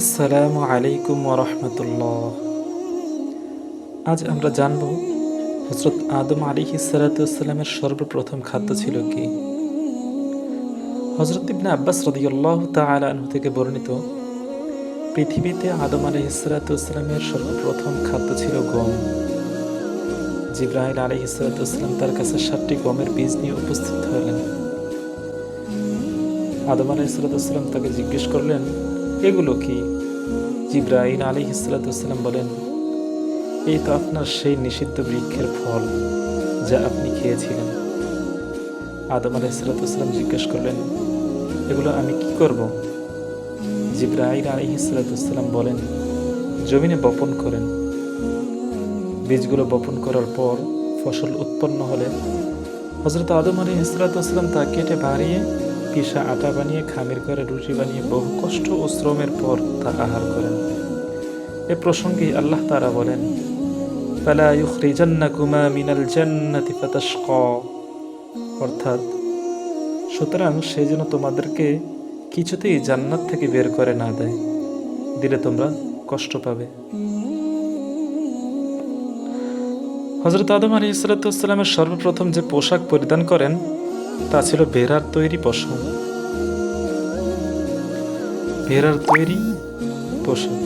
আসসালামু আলাইকুম ওয়া রাহমাতুল্লাহ। আজ আমরা জানব হযরত আদম আলাইহিস সালাতু ওয়াস সালামের সর্বপ্রথম খাদ্য ছিল কি। হযরত ইবনে আব্বাস রাদিয়াল্লাহু তাআলা আনহু থেকে বর্ণিত, পৃথিবীতে আদম আলাইহিস সালাতু ওয়াস সালামের সর্বপ্রথম খাদ্য ছিল গম। জিবরাইল আলাইহিস সালাতু ওয়াস সালাম তার কাছে 7টি গমের বীজ নিয়ে উপস্থিত হলেন। আদম আলাইহিস সালাতু ওয়াস সালাম তাকে জিজ্ঞেস করলেন, এগুলো কি? জিবরাইল আলাইহিস সালাতু ওয়াস সালাম বলেন, এই তো আপনার সেই নিষিদ্ধ বৃক্ষের ফল যা আপনি খেয়েছিলেন। আদম আলাইহিসসালাম জিজ্ঞেস করলেন, এগুলো আমি কি করব? জিবরাইল আলাইহিসসালাম বলেন, জমিনে বপন করেন। বীজগুলো বপন করার পর ফসল উৎপন্ন হলে হযরত আদম আলাইহিসসালাম তা কেটে বাড়িয়ে পিষা আটা বানিয়ে খামির করে রুটি বানিয়ে বহু কষ্ট ও শ্রমের পর তা আহার করেন। এ প্রসঙ্গে আল্লাহ তাআলা বলেন, ফালা ইউখরিজান্নাকুমা মিনাল জান্নাতি ফাতাশকা, অর্থাৎ সুতরাং সে যেন তোমাদেরকে কিছুতেই জান্নাত থেকে বের করে না দেয়, দিলে তোমরা কষ্ট পাবে। হযরত আদম আলাইহিসসালামের সর্বপ্রথম যে পোশাক পরিধান করেন তা ছিল ভেড়ার তৈরি পশম। ভেড়ার তৈরি পোশাক।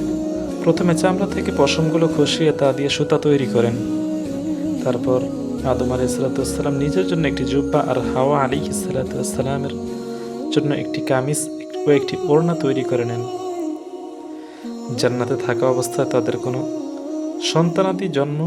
প্রথমে চামড়া থেকে পশমগুলো খসিয়ে তা দিয়ে সুতা তৈরি করেন। তারপর আদম আলাইহিসসালাম নিজের জন্য একটি জুব্বা আর হাওয়া আলাইহিসসালামের জন্য একটি কামিজ ও একটি ওড়না তৈরি করে নেন। জান্নাতে থাকা অবস্থায় তাদের কোনো সন্তানাদি জন্ম